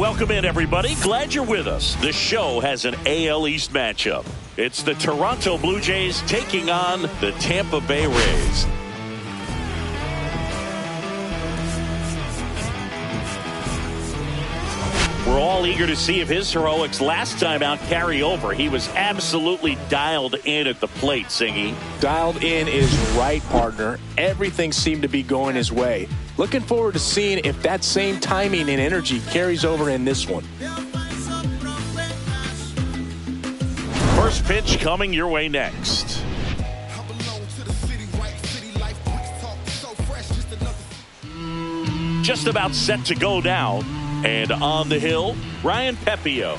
welcome in, everybody. Glad you're with us. The show has an AL East matchup. It's the Toronto Blue Jays taking on the Tampa Bay Rays. We're all eager to see if his heroics last time out carry over. He was absolutely dialed in at the plate, Singy. Dialed in is right, partner. Everything seemed to be going his way. Looking forward to seeing if that same timing and energy carries over in this one. First pitch coming your way next. Just about set to go now. And on the hill, Ryan Pepio.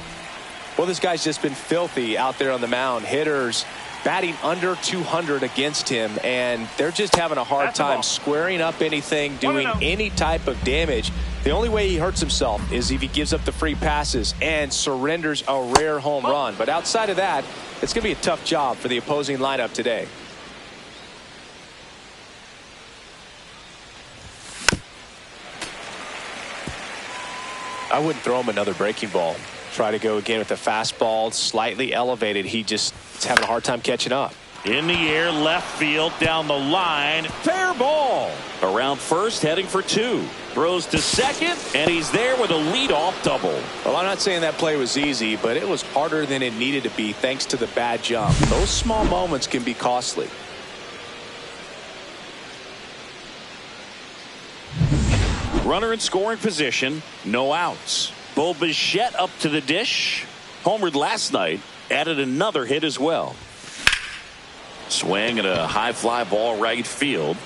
Well, this guy's just been filthy out there on the mound. Hitters batting under 200 against him, and they're just having a hard time squaring up anything, doing any type of damage. The only way he hurts himself is if he gives up the free passes and surrenders a rare home run. But outside of that, it's going to be a tough job for the opposing lineup today. I wouldn't throw him another breaking ball. Try to go again with the fastball, slightly elevated. He just is having a hard time catching up. In the air, left field, down the line. Fair ball. Around first, heading for two. Throws to second, and he's there with a leadoff double. Well, I'm not saying that play was easy, but it was harder than it needed to be thanks to the bad jump. Those small moments can be costly. Runner in scoring position, no outs. Bo Bichette up to the dish. Homered last night, added another hit as well. Swing and a high fly ball right field.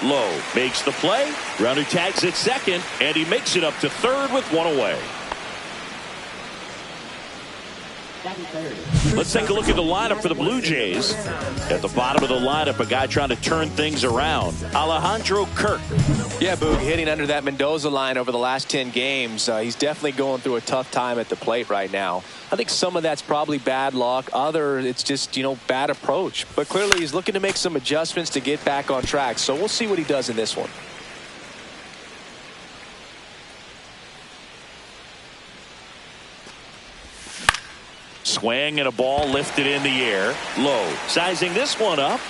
Lowe makes the play. Runner tags at second, and he makes it up to third with one away. Let's take a look at the lineup for the Blue Jays. At the bottom of the lineup, a guy trying to turn things around. Alejandro Kirk. Yeah, Boog, hitting under that Mendoza line over the last 10 games. He's definitely going through a tough time at the plate right now. I think some of that's probably bad luck. Other, it's just, bad approach. But clearly he's looking to make some adjustments to get back on track. So we'll see what he does in this one. Swing and a ball lifted in the air. Low sizing this one up.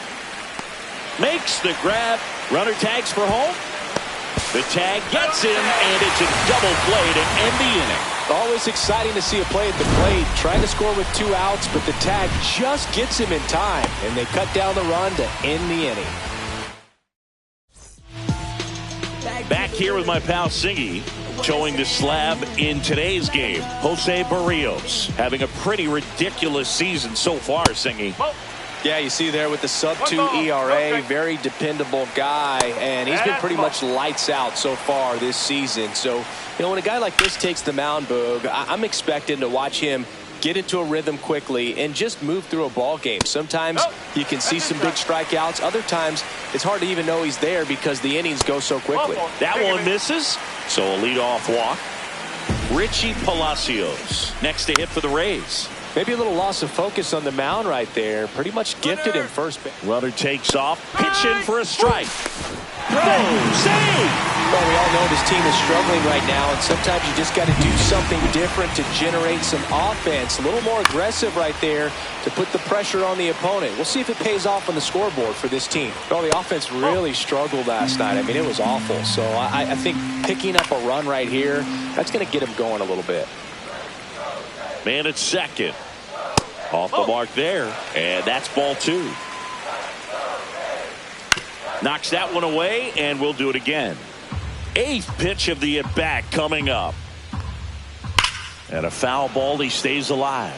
Makes the grab. Runner tags for home. The tag gets him, and it's a double play to end the inning. Always exciting to see a play at the plate. Trying to score with 2 outs, but the tag just gets him in time, and they cut down the run to end the inning. Back here with my pal Singy, showing the slab in today's game. Jose Barrios having a pretty ridiculous season so far, Singy. Yeah, you see there with the sub-2 ERA, very dependable guy, and he's been pretty much lights out so far this season. So, when a guy like this takes the mound, Boog, I'm expecting to watch him get into a rhythm quickly and just move through a ball game. Sometimes you can see some big strikeouts. Other times it's hard to even know he's there because the innings go so quickly. That one misses, so a leadoff walk. Richie Palacios next to hit for the Rays. Maybe a little loss of focus on the mound right there. Pretty much gifted in first base. Runner takes off, pitch in for a strike. Save! Well, we all know this team is struggling right now, and sometimes you just got to do something different to generate some offense. A little more aggressive right there to put the pressure on the opponent. We'll see if it pays off on the scoreboard for this team. Well, the offense really struggled last night. I mean, it was awful. So I think picking up a run right here, that's going to get them going a little bit. Man at second. Off the mark there, and that's ball 2. Knocks that one away, and we'll do it again. 8th pitch of the at-bat coming up. And a foul ball, he stays alive.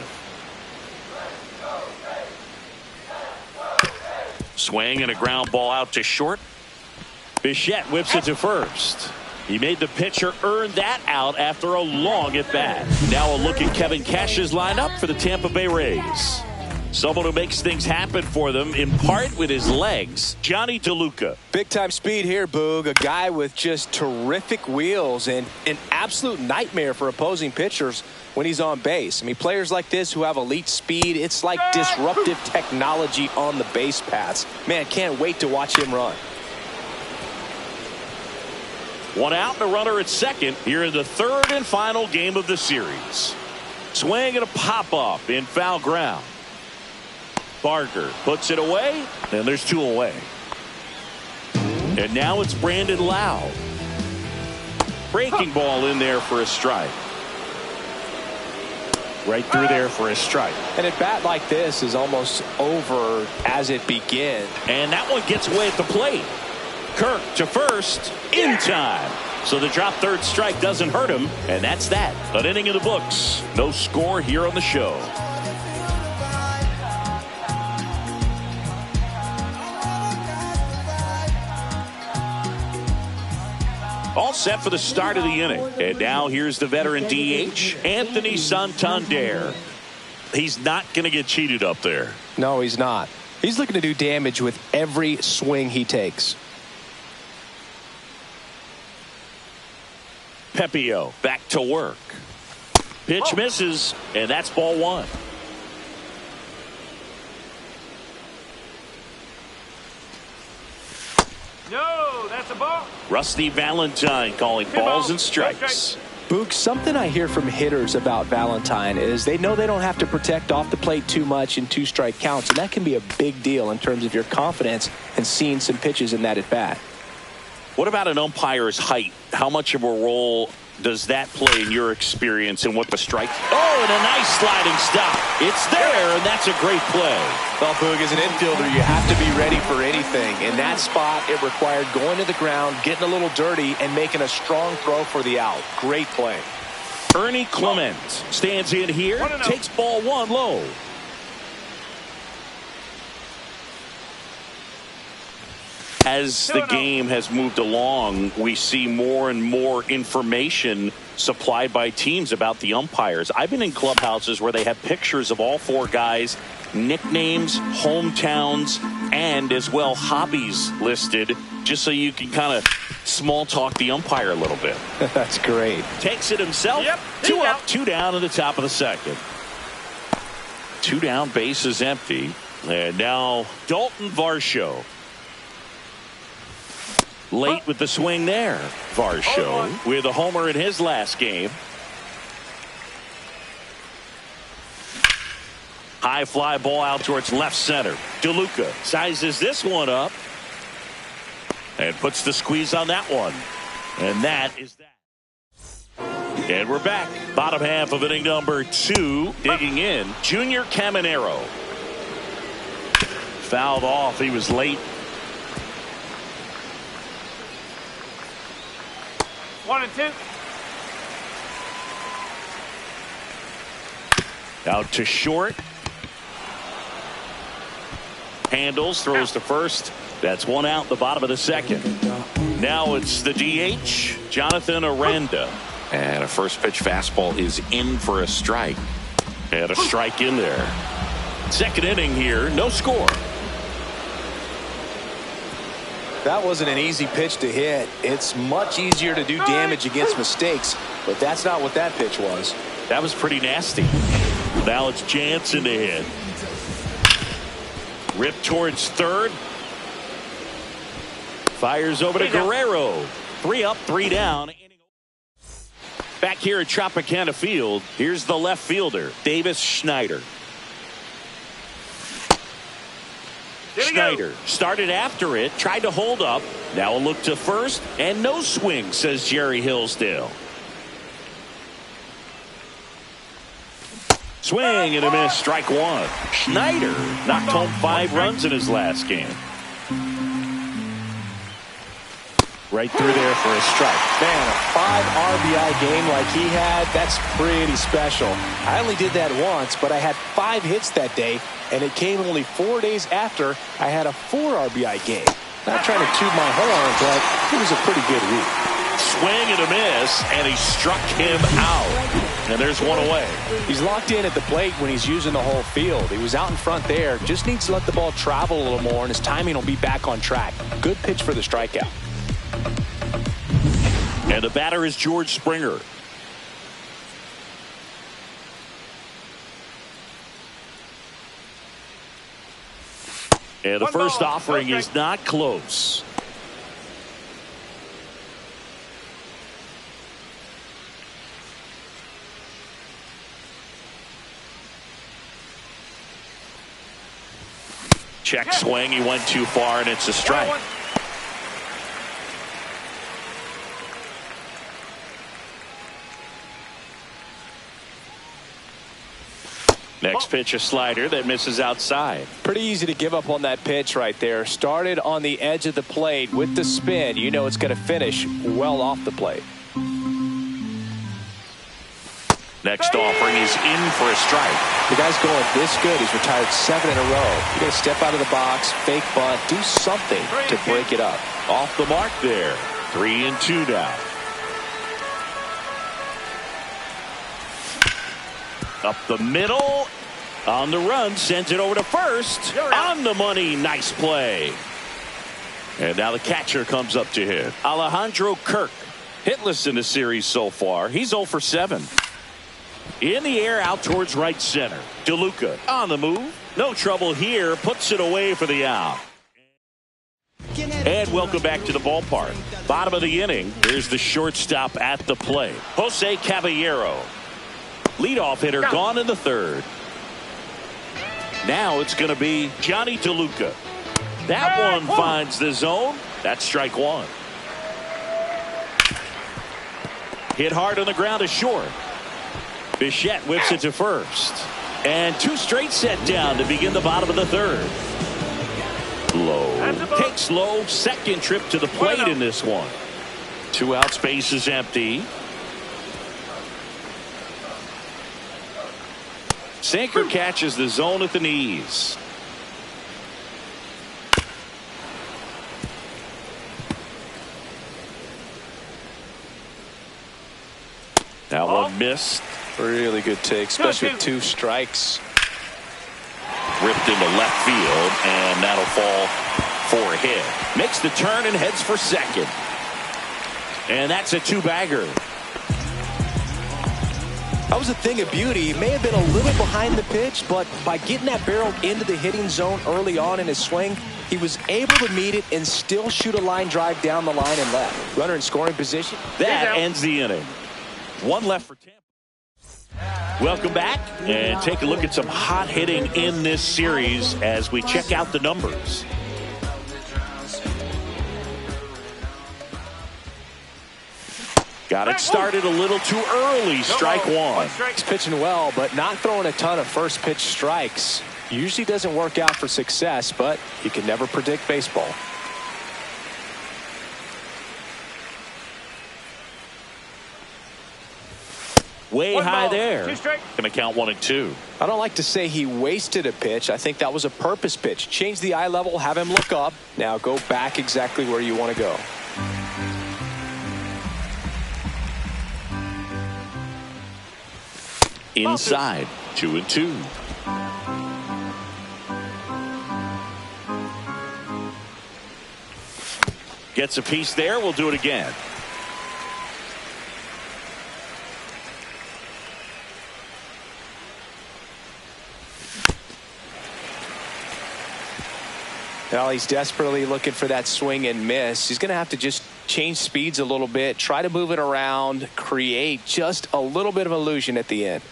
Swing and a ground ball out to short. Bichette whips it to first. He made the pitcher earn that out after a long at-bat. Now a look at Kevin Cash's lineup for the Tampa Bay Rays. Someone who makes things happen for them, in part with his legs, Johnny DeLuca. Big-time speed here, Boog. A guy with just terrific wheels and an absolute nightmare for opposing pitchers when he's on base. I mean, players like this who have elite speed, it's like disruptive technology on the base paths. Man, can't wait to watch him run. One out and a runner at second here in the third and final game of the series. Swing and a pop-up in foul ground. Barker puts it away, and there's two away. And now it's Brandon Lowe. Breaking ball in there for a strike. Right through there for a strike. And a bat like this is almost over as it begins. And that one gets away at the plate. Kirk to first in time. So the drop third strike doesn't hurt him. And that's that. An inning in the books. No score here on the show. All set for the start of the inning. And now here's the veteran DH, Anthony Santander. He's not going to get cheated up there. No, he's not. He's looking to do damage with every swing he takes. Pepio back to work. Pitch misses, and that's ball one. No, that's a ball. Rusty Valentine calling balls and strikes. Boog, something I hear from hitters about Valentine is they know they don't have to protect off the plate too much in two-strike counts, and that can be a big deal in terms of your confidence and seeing some pitches in that at-bat. What about an umpire's height? How much of a role does that play in your experience and what the strike? Oh, and a nice sliding stop. It's there, and that's a great play. Well, Boog, as an infielder, you have to be ready for anything. In that spot, it required going to the ground, getting a little dirty, and making a strong throw for the out. Great play. Ernie Clement stands in here, takes ball one low. As the game has moved along, we see more and more information supplied by teams about the umpires. I've been in clubhouses where they have pictures of all four guys, nicknames, hometowns, and as well hobbies listed, just so you can kind of small talk the umpire a little bit. That's great. Takes it himself. Yep, two up, two down in the top of the second. Two down, base is empty. And now Dalton Varsho. Late with the swing there. Varsho with a homer in his last game. High fly ball out towards left center. DeLuca sizes this one up and puts the squeeze on that one. And that is that. And we're back. Bottom half of inning number 2. Digging in, Junior Caminero. Fouled off. He was late. 1 and 2. Out to short. Handles, throws to first. That's one out in the bottom of the second. Now it's the DH, Jonathan Aranda. And a first pitch fastball is in for a strike. And a strike in there. Second inning here, no score. That wasn't an easy pitch to hit. It's much easier to do damage against mistakes, but that's not what that pitch was. That was pretty nasty. Now it's Jansen to hit. Rip towards third. Fires over to Guerrero. 3 up, 3 down. Back here at Tropicana Field, here's the left fielder, Davis Schneider. Schneider started after it, tried to hold up. Now a look to first, and no swing, says Jerry Hillsdale. Swing and a miss, strike one. Schneider knocked home 5 runs in his last game. Right through there for a strike. Man, a 5 RBI game like he had, that's pretty special. I only did that once, but I had 5 hits that day, and it came only 4 days after I had a 4 RBI game. Not trying to toot my horn, but it was a pretty good week. Swing and a miss, and he struck him out. And there's one away. He's locked in at the plate when he's using the whole field. He was out in front there. Just needs to let the ball travel a little more, and his timing will be back on track. Good pitch for the strikeout. And the batter is George Springer. And the first offering is not close. Check swing. He went too far, and it's a strike. Next pitch, a slider that misses outside. Pretty easy to give up on that pitch right there. Started on the edge of the plate with the spin. You know it's going to finish well off the plate. Next offering is in for a strike. The guy's going this good. He's retired 7 in a row. You got to step out of the box, fake bunt, do something to break it up. Off the mark there. 3-2 now. Up the middle. On the run. Sends it over to first. On the money. Nice play. And now the catcher comes up to hit. Alejandro Kirk. Hitless in the series so far. He's 0 for 7. In the air out towards right center. DeLuca on the move. No trouble here. Puts it away for the out. And welcome back to the ballpark. Bottom of the inning. Here's the shortstop at the plate. Jose Caballero. Leadoff hitter gone in the third. Now it's going to be Johnny DeLuca. That one finds the zone. That's strike one. Hit hard on the ground to short. Bichette whips it to first. And 2 straight set down to begin the bottom of the third. Low. Takes low. Second trip to the plate in this one. 2 outs. Base is empty. Sinker catches the zone at the knees. That one missed. Really good take, especially with 2 strikes. Ripped into left field, and that'll fall for a hit. Makes the turn and heads for second. And that's a 2-bagger. That was a thing of beauty. He may have been a little behind the pitch, but by getting that barrel into the hitting zone early on in his swing, he was able to meet it and still shoot a line drive down the line and left. Runner in scoring position. That ends the inning. 1 left for Tampa. Welcome back and take a look at some hot hitting in this series as we check out the numbers. Got it started a little too early. Strike one. He's pitching well, but not throwing a ton of first pitch strikes. Usually doesn't work out for success, but you can never predict baseball. Way high there. Gonna count 1 and 2. I don't like to say he wasted a pitch. I think that was a purpose pitch. Change the eye level, have him look up. Now go back exactly where you want to go. Inside. 2 and 2. Gets a piece there. We'll do it again. Well, he's desperately looking for that swing and miss. He's going to have to just change speeds a little bit, try to move it around, create just a little bit of illusion at the end.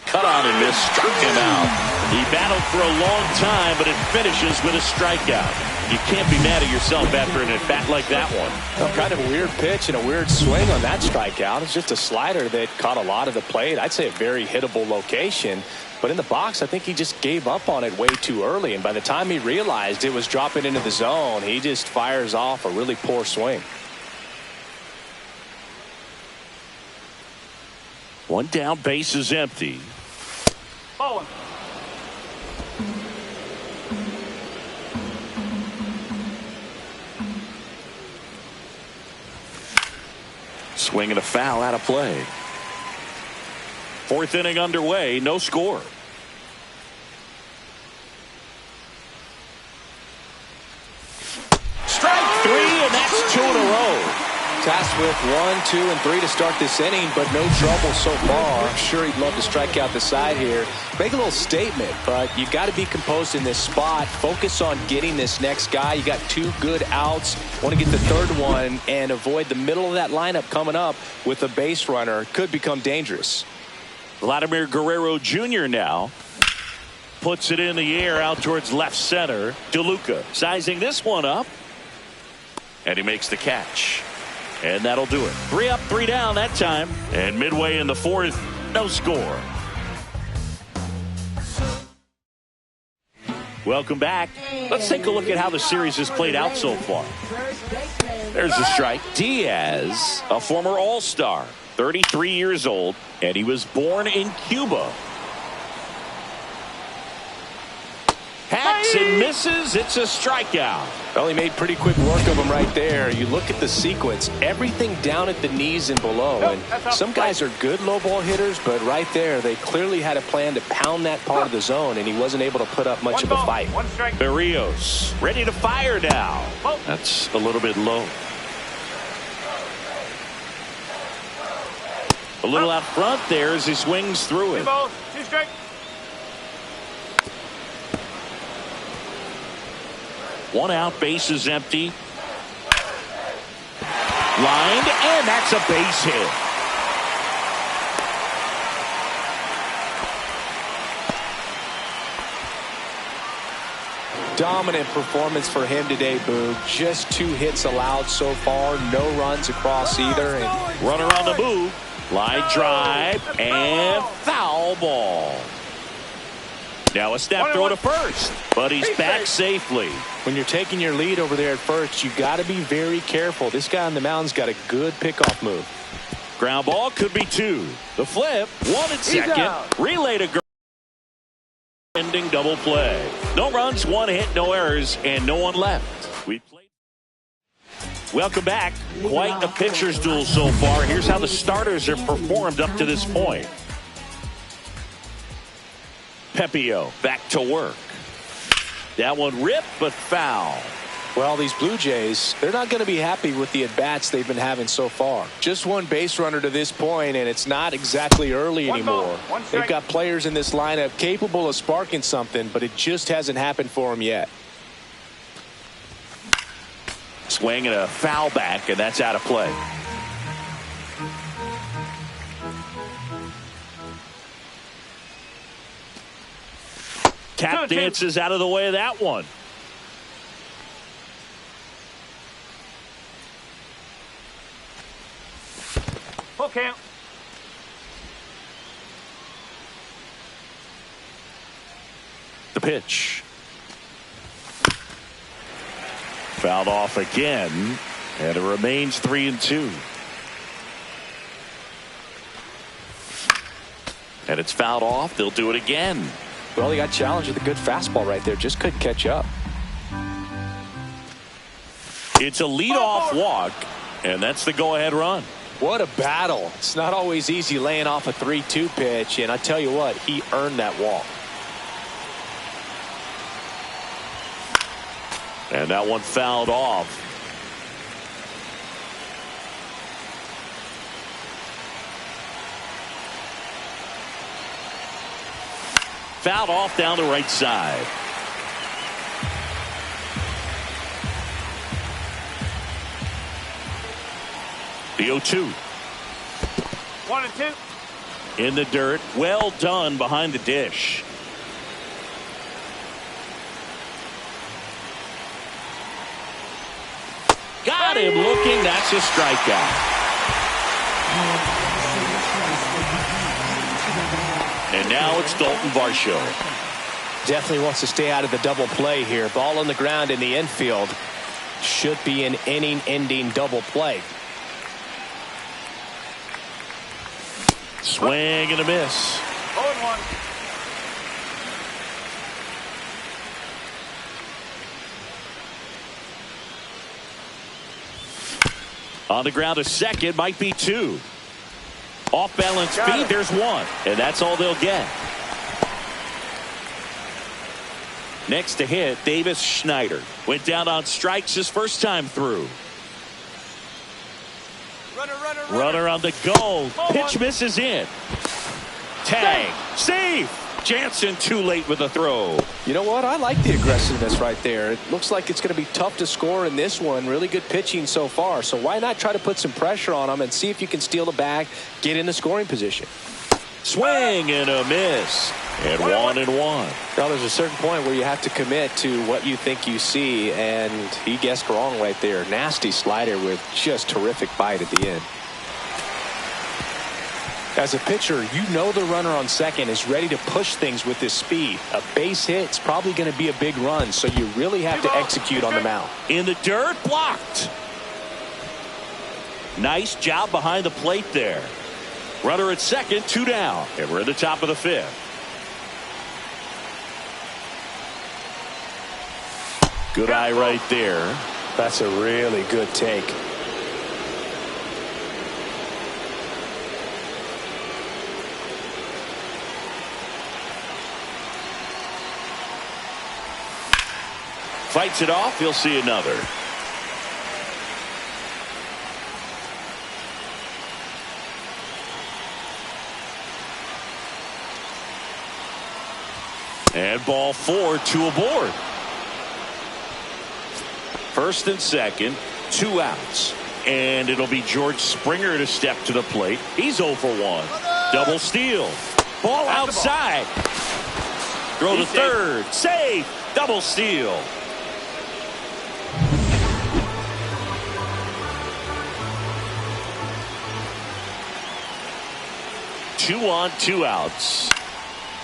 Cut on and miss, struck him out. He battled for a long time, but it finishes with a strikeout. You can't be mad at yourself after an at-bat like that one. Well, kind of a weird pitch and a weird swing on that strikeout. It's just a slider that caught a lot of the plate. I'd say a very hittable location. But in the box, I think he just gave up on it way too early. And by the time he realized it was dropping into the zone, he just fires off a really poor swing. 1 down, base is empty. Ball 1. Swing and a foul out of play. 4th inning underway, no score. Strike 3, and that's 2 in a row. Tasked with 1, 2, and 3 to start this inning, but no trouble so far. I'm sure he'd love to strike out the side here. Make a little statement, but you've got to be composed in this spot. Focus on getting this next guy. You got 2 good outs. Want to get the 3rd one and avoid the middle of that lineup coming up with a base runner. Could become dangerous. Vladimir Guerrero Jr. now. Puts it in the air out towards left center. DeLuca sizing this one up. And he makes the catch. And that'll do it. 3 up, 3 down that time. And midway in the fourth, no score. Welcome back. Let's take a look at how the series has played out so far. There's the strike. Diaz, a former All-Star, 33 years old, and he was born in Cuba. Hacks and misses. It's a strikeout. Well, he made pretty quick work of him right there. You look at the sequence, everything down at the knees and below. And some guys are good low ball hitters, but right there, they clearly had a plan to pound that part of the zone, and he wasn't able to put up much of a fight. Berrios ready to fire now. That's a little bit low. A little out front there as he swings through it. 2 balls, 2 strikes. One out, base is empty. Lined, and that's a base hit. Dominant performance for him today, Boog. Just 2 hits allowed so far. No runs across either. And runner on the move. Line drive and foul ball. Now a snap throw to first, but he's back safely. When you're taking your lead over there at first, you got to be very careful. This guy on the mound's got a good pickoff move. Ground ball could be 2. The flip, 1 and second. Relay to ending double play. No runs, 1 hit, no errors, and no one left. We played. Welcome back. Quite a pitcher's duel so far. Here's how the starters have performed up to this point. Pepio back to work. That one ripped, but foul. Well, these Blue Jays, they're not going to be happy with the at-bats they've been having so far. Just 1 base runner to this point, and it's not exactly early anymore. They've got players in this lineup capable of sparking something, but it just hasn't happened for them yet. Swing and a foul back, and that's out of play. Tap dances out of the way of that one. Full count. The pitch. Fouled off again, and it remains 3-2. And it's fouled off. They'll do it again. Well, he got challenged with a good fastball right there. Just couldn't catch up. It's a leadoff walk, and that's the go-ahead run. What a battle. It's not always easy laying off a 3-2 pitch, and I tell you what, he earned that walk. And that one fouled off. Fouled off down the right side. The 0-2. 1 and 2. In the dirt. Well done behind the dish. Got him looking. That's a strikeout. And now it's Dalton Varsho. Definitely wants to stay out of the double play here. Ball on the ground in the infield. Should be an inning-ending double play. Swing and a miss. 0-1. On the ground, a second, might be 2. Off balance feed, there's 1. And that's all they'll get. Next to hit, Davis Schneider. Went down on strikes his first time through. Runner on the go. Pitch misses in. Tag. Save. Jansen too late with the throw. You know what? I like the aggressiveness right there. It looks like it's going to be tough to score in this one. Really good pitching so far. So why not try to put some pressure on them and see if you can steal the bag, get in the scoring position. Swing and a miss. And 1-1. Well, there's a certain point where you have to commit to what you think you see, and he guessed wrong right there. Nasty slider with just terrific bite at the end. As a pitcher, you know the runner on second is ready to push things with his speed. A base hit is probably going to be a big run, so you really have to execute on the mound. In the dirt, blocked. Nice job behind the plate there. Runner at second, 2 down. And we're at the top of the 5th. Good eye right there. That's a really good take. Fights it off. He'll see another. And ball 4, 2 aboard. First and second, 2 outs. And it'll be George Springer to step to the plate. He's 0 for 1. Double steal. Ball outside. Throw to third. Save. Double steal. Two on, 2 outs.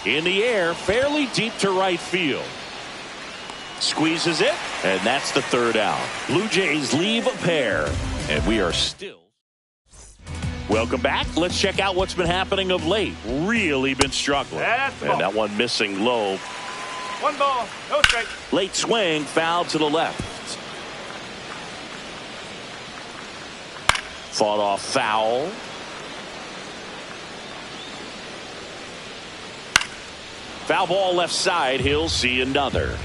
In the air, fairly deep to right field. Squeezes it, and that's the 3rd out. Blue Jays leave a pair, and we are still. Welcome back. Let's check out what's been happening of late. Really been struggling. And that one missing low. 1 ball, no strike. Late swing, foul to the left. Fought off foul. Foul ball left side. He'll see another.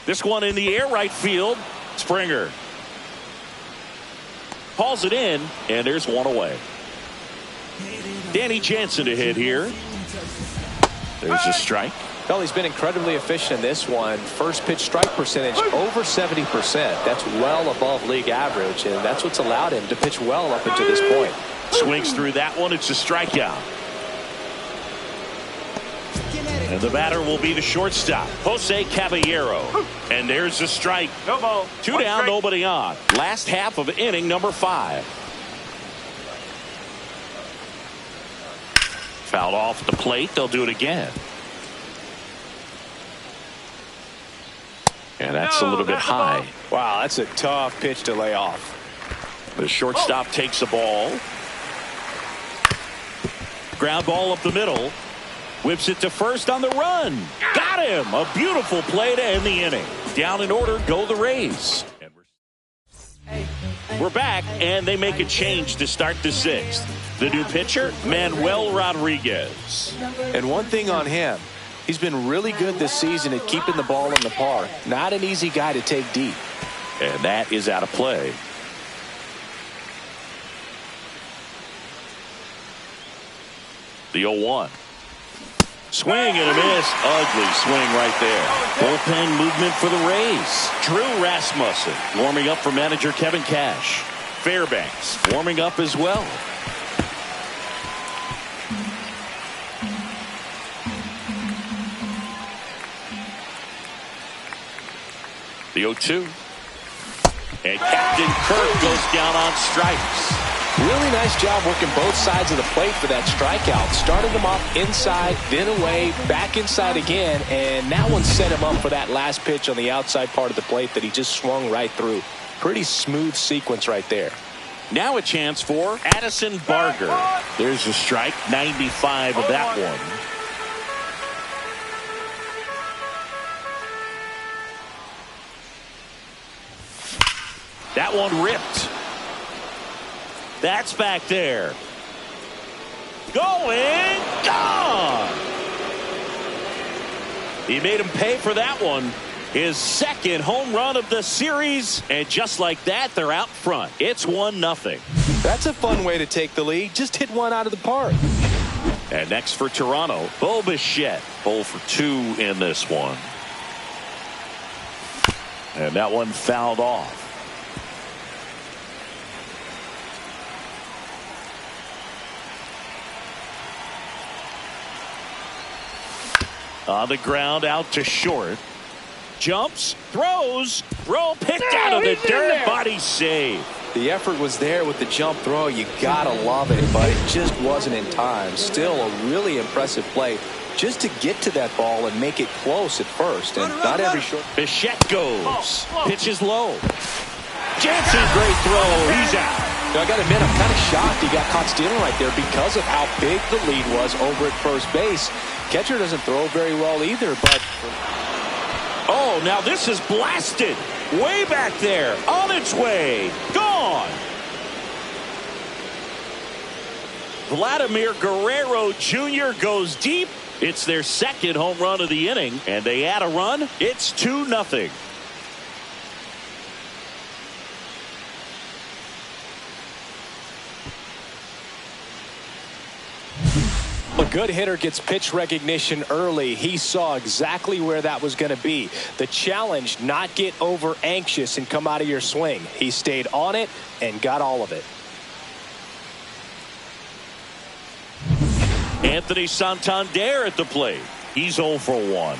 This one in the air, right field. Springer hauls it in, and there's one away. Danny Jansen to hit here. There's a strike. Well, he's been incredibly efficient in this one. First pitch strike percentage over 70%. That's well above league average, and that's what's allowed him to pitch well up until this point. Swings through that one. It's a strikeout. And the batter will be the shortstop, Jose Caballero. And there's a strike. No ball. 2 down, nobody on. Last half of inning number 5. Fouled off the plate. They'll do it again. And that's a little bit high. Wow, that's a tough pitch to lay off. The shortstop takes the ball. Ground ball up the middle. Whips it to first on the run. Got him. A beautiful play to end the inning. Down in order, go the Rays. We're back, and they make a change to start the 6th. The new pitcher, Manuel Rodriguez. And one thing on him, he's been really good this season at keeping the ball in the park. Not an easy guy to take deep. And that is out of play. The 0-1. Swing and a miss. Ugly swing right there. Bullpen movement for the Rays. Drew Rasmussen warming up for manager Kevin Cash. Fairbanks warming up as well. The 0-2. And Captain Kirk goes down on strikes. Really nice job working both sides of the plate for that strikeout. Started him off inside, then away, back inside again, and that one set him up for that last pitch on the outside part of the plate that he just swung right through. Pretty smooth sequence right there. Now a chance for Addison Barger. There's a strike, 95 of that one. That one ripped. That's back there. Going, gone. He made him pay for that one. His 2nd home run of the series. And just like that, they're out front. It's 1-0. That's a fun way to take the lead. Just hit one out of the park. And next for Toronto, Bo Bichette. 0 for 2 in this one. And that one fouled off. On the ground, out to short. Jumps, throws, throw picked out of the dirt, body save. The effort was there with the jump throw. You gotta love it, but it just wasn't in time. Still a really impressive play just to get to that ball and make it close at first. And not every short. Bichette goes. Pitches low. Jansen's great throw. He's out. I got to admit, I'm kind of shocked he got caught stealing right there because of how big the lead was over at first base. Catcher doesn't throw very well either, but... Oh, now this is blasted. Way back there. On its way. Gone. Vladimir Guerrero Jr. goes deep. It's their second home run of the inning, and they add a run. It's 2-0. A good hitter gets pitch recognition early. He saw exactly where that was going to be. The challenge, not get over anxious and come out of your swing. He stayed on it and got all of it. Anthony Santander at the plate. He's 0 for 1.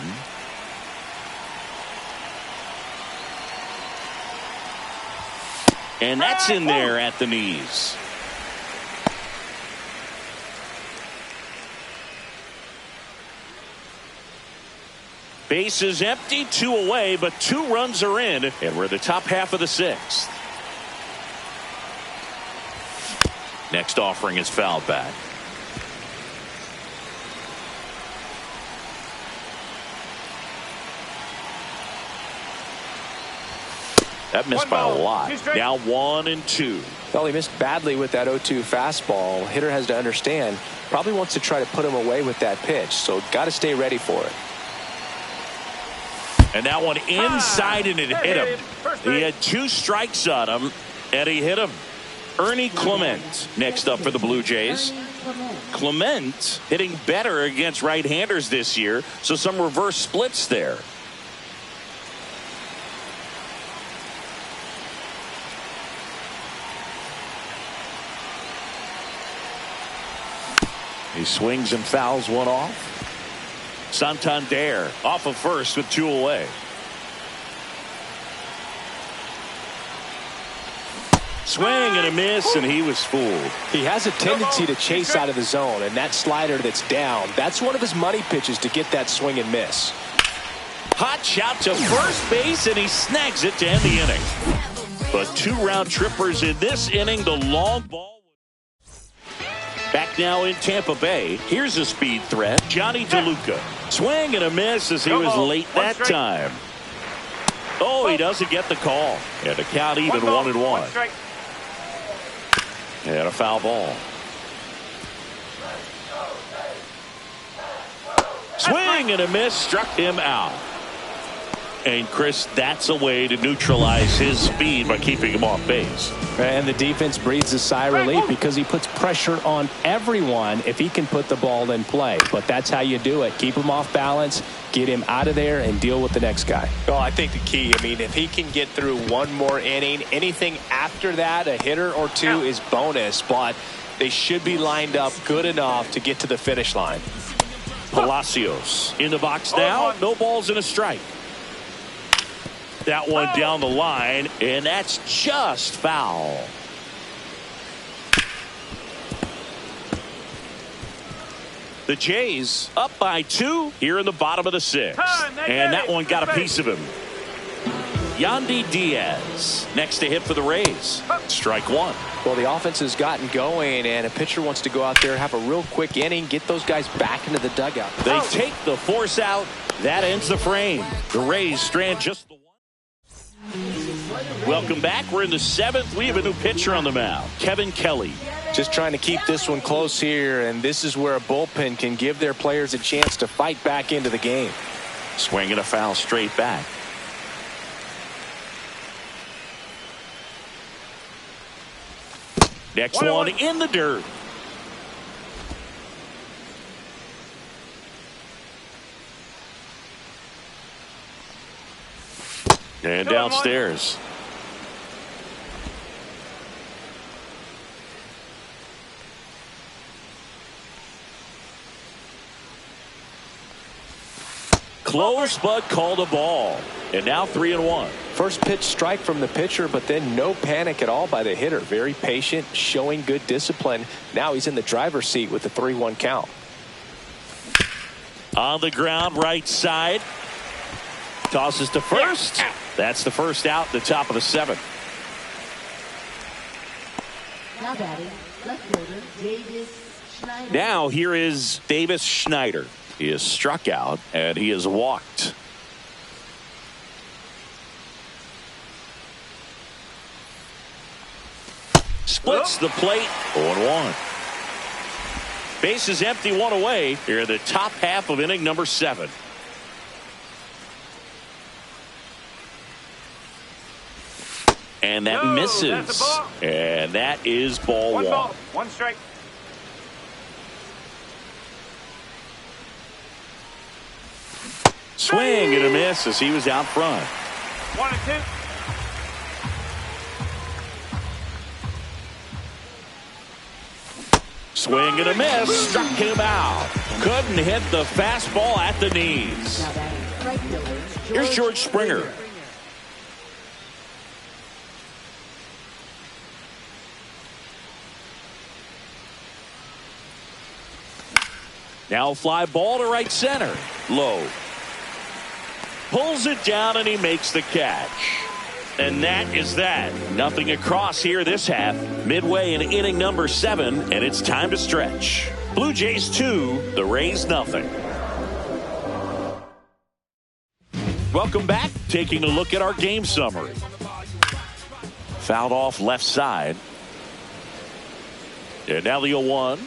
And that's in there at the knees. Base is empty, 2 away, but 2 runs are in, and we're the top half of the 6th. Next offering is fouled back. That missed by a lot. Now 1-2. Well, he missed badly with that 0-2 fastball. Hitter has to understand, probably wants to try to put him away with that pitch, so got to stay ready for it. And that one inside, and it hit him. He had 2 strikes on him, and he hit him. Ernie Clement next up for the Blue Jays. Clement hitting better against right-handers this year, so some reverse splits there. He swings and fouls one off. Santander off of first with 2 away. Swing and a miss, and he was fooled. He has a tendency to chase out of the zone, and that slider that's down, that's one of his money pitches to get that swing and miss. Hot shot to first base, and he snags it to end the inning. But 2 round trippers in this inning. The long ball. Back now in Tampa Bay. Here's a speed threat. Johnny DeLuca. Swing and a miss as he was late that time. Oh, he doesn't get the call. And the count even 1-1. And a foul ball. Swing and a miss. Struck him out. And Chris, that's a way to neutralize his speed by keeping him off base. And the defense breathes a sigh of relief because he puts pressure on everyone if he can put the ball in play. But that's how you do it. Keep him off balance, get him out of there, and deal with the next guy. Well, I think the key, if he can get through one more inning, anything after that, a hitter or 2 is bonus. But they should be lined up good enough to get to the finish line. Palacios in the box now. No balls and a strike. That one down the line, and that's just foul. The Jays up by 2 here in the bottom of the 6th. And that one got a piece of him. Yandy Diaz next to hit for the Rays. Strike 1. Well, the offense has gotten going, and a pitcher wants to go out there, have a real quick inning, get those guys back into the dugout. They take the force out. That ends the frame. The Rays strand just the one. Welcome back. We're in the 7th. We have a new pitcher on the mound, Kevin Kelly. Just trying to keep this one close here, and this is where a bullpen can give their players a chance to fight back into the game. Swing and a foul straight back. Next one in the dirt. And downstairs. Close, but called a ball. And now 3-1. First pitch strike from the pitcher, but then no panic at all by the hitter. Very patient, showing good discipline. Now he's in the driver's seat with the 3-1 count. On the ground, right side. Tosses to first. That's the first out at the top of the 7th. Now batting, left fielder Davis Schneider. Now here is Davis Schneider. He is struck out and he is walked. Splits the plate. 0-1. Base is empty, 1 away. Here in the top half of inning number 7. And that misses. And that is ball 1. 1 ball, 1 strike. Swing and a miss as he was out front. 1-2. Swing and a miss. Struck him out. Couldn't hit the fastball at the knees. Now batting, right fielder Here's George Springer. Now fly ball to right center. Low. Pulls it down and he makes the catch. And that is that. Nothing across here this half. Midway in inning number 7, and it's time to stretch. Blue Jays 2, the Rays nothing. Welcome back. Taking a look at our game summary. Fouled off left side. And now the 0-1.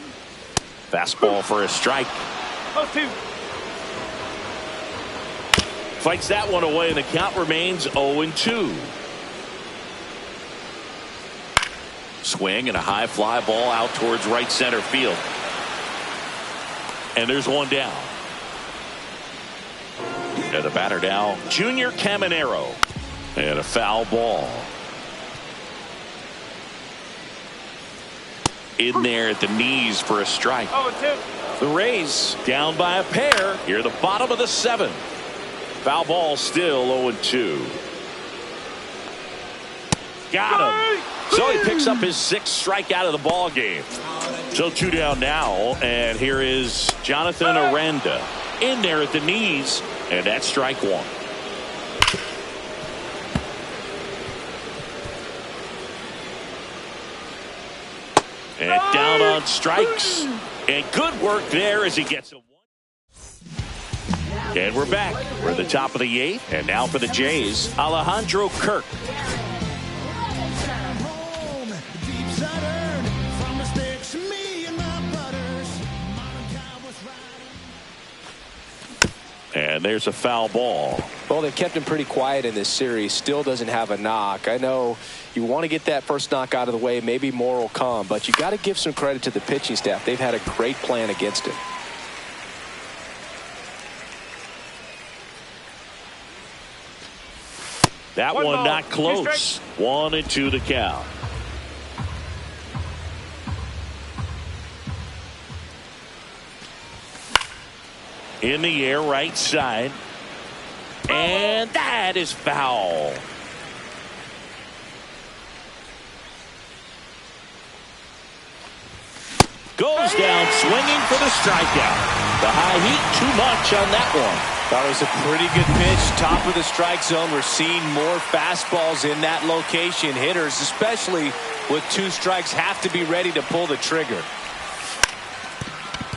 Fastball for a strike. 0-2. Fights that one away, and the count remains 0-2. Swing and a high fly ball out towards right center field. And there's one down. And the batter now, Junior Caminero. And a foul ball. In there at the knees for a strike. 0-2. The Rays down by a pair here at the bottom of the 7th. Foul ball still 0-2. Got him. So he picks up his 6th strikeout of the ball game. So 2 down now, and here is Jonathan Aranda in there at the knees, and that's strike 1. And down on strikes, and good work there as he gets a 1. And we're back. We're at the top of the 8th, and now for the Jays, Alejandro Kirk. And there's a foul ball. Well, they've kept him pretty quiet in this series. Still doesn't have a knock. I know you want to get that first knock out of the way. Maybe more will come, but you got to give some credit to the pitching staff. They've had a great plan against him. That One one ball, not 2 close. 1-2 the count. In the air, right side. And that is foul. Goes down swinging for the strikeout. The high heat, too much on that one. Thought it was a pretty good pitch. Top of the strike zone. We're seeing more fastballs in that location. Hitters, especially with 2 strikes, have to be ready to pull the trigger.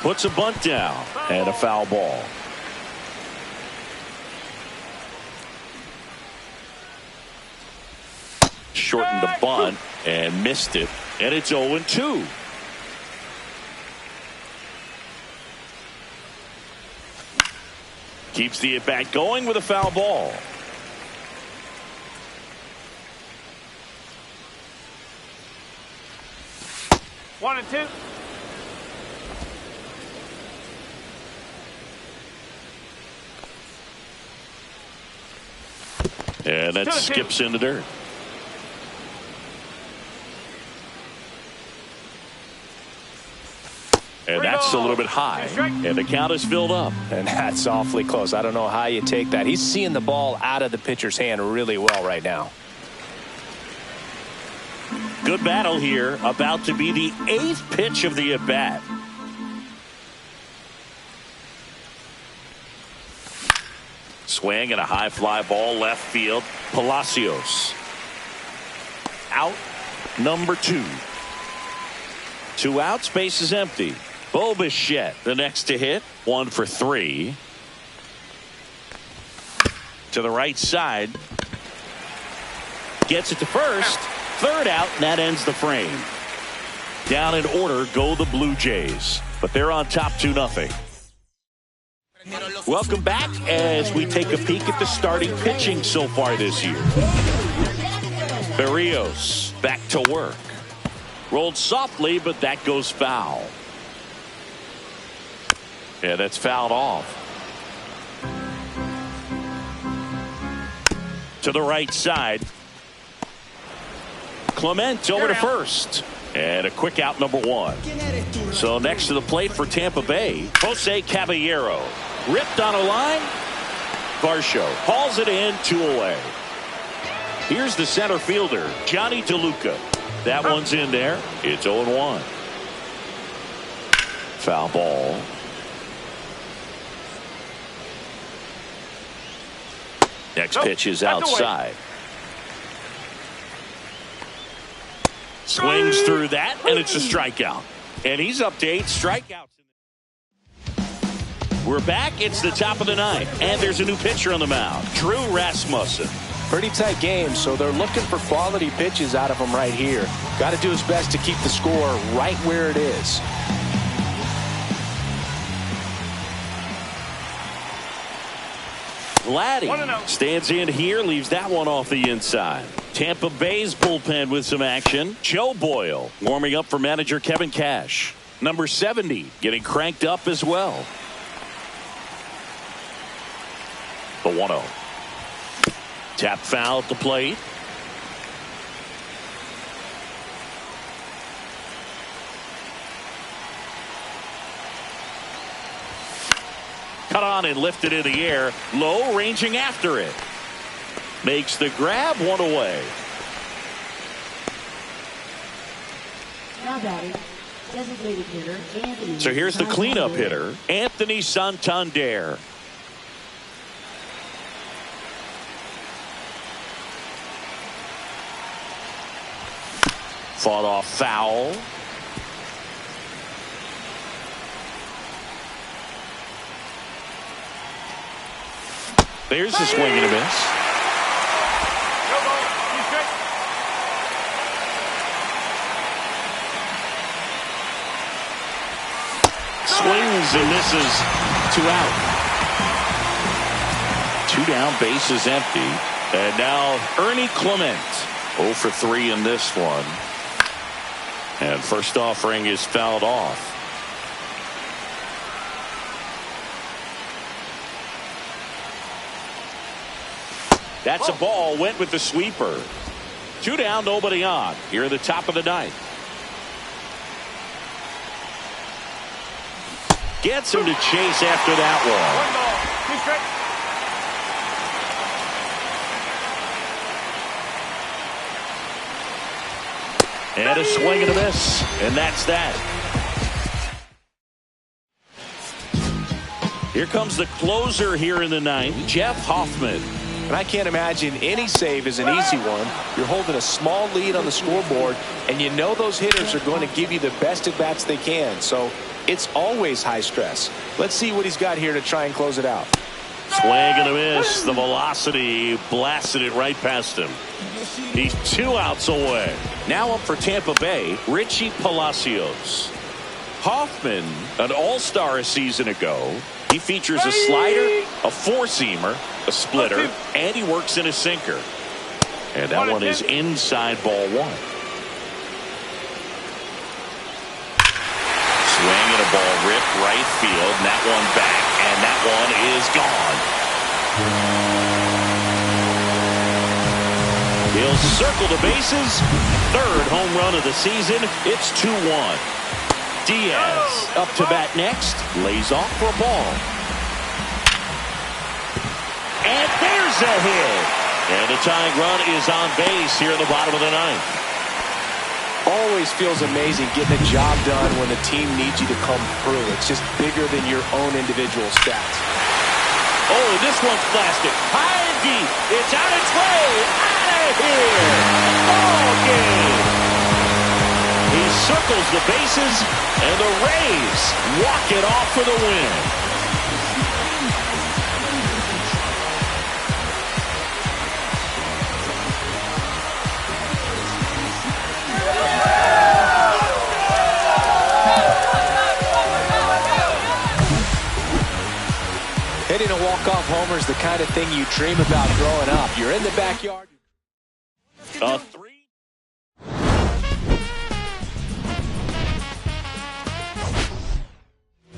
Puts a bunt down and a foul ball. Shortened the bunt and missed it, and it's 0-2. Keeps the at-bat going with a foul ball. One and two. And that skips in the dirt. And that's a little bit high. And the count is filled up. And that's awfully close. I don't know how you take that. He's seeing the ball out of the pitcher's hand really well right now. Good battle here. About to be the 8th pitch of the at-bat. Swing and a high fly ball left field. Palacios. Out number 2. 2 outs, base is empty. Bichette, the next to hit. 1 for 3. To the right side. Gets it to first. 3rd out, and that ends the frame. Down in order go the Blue Jays. But they're on top 2-0. Welcome back as we take a peek at the starting pitching so far this year. Berrios back to work. Rolled softly, but that goes foul. Yeah, that's fouled off. To the right side. Clement over to first. And a quick out, number 1. So next to the plate for Tampa Bay, Jose Caballero. Ripped on a line. Varsho hauls it in, 2 away. Here's the center fielder, Johnny DeLuca. That one's in there. It's 0-1. Foul ball. Next pitch is outside. Swings through that, and it's a strikeout. And he's up to 8 strikeouts. We're back. It's the top of the 9th, and there's a new pitcher on the mound, Drew Rasmussen. Pretty tight game, so they're looking for quality pitches out of him right here. Got to do his best to keep the score right where it is. Vladdy stands in here, leaves that one off the inside. Tampa Bay's bullpen with some action. Joe Boyle warming up for manager Kevin Cash. Number 70 getting cranked up as well. The 1-0. Tap foul at the plate. Cut on and lifted in the air. Low, ranging after it. Makes the grab, 1 away. Now batting, designated hitter Anthony. So here's the cleanup hitter, Anthony Santander. Fought off foul. There's a swing and a miss. Swings and misses. 2 out. 2 down, base is empty. And now Ernie Clement. 0 for 3 in this one. And first offering is fouled off. That's a ball. Went with the sweeper. 2 down, nobody on. Here at the top of the 9th. Gets him to chase after that one. And a swing and a miss. And that's that. Here comes the closer here in the 9th, Jeff Hoffman. And I can't imagine any save is an easy one. You're holding a small lead on the scoreboard, and you know those hitters are going to give you the best at-bats they can. So it's always high stress. Let's see what he's got here to try and close it out. Swing and a miss. The velocity blasted it right past him. He's 2 outs away. Now up for Tampa Bay, Richie Palacios. Hoffman, an all-star a season ago. He features a slider, a 4-seamer, a splitter, and he works in a sinker. And that one is inside ball 1. Swing and a ball ripped right field. And that one back, and that one is gone. He'll circle the bases. Third home run of the season. It's 2-1. Diaz up to bat next. Lays off for a ball. And there's a hit. And the tying run is on base here in the bottom of the ninth. Always feels amazing getting a job done when the team needs you to come through. It's just bigger than your own individual stats. Oh, this one's blasted. High and deep. It's on its way. Out of here. Ball game. He circles the bases, and the Rays walk it off for the win. Hitting a walk-off homer is the kind of thing you dream about growing up. You're in the backyard.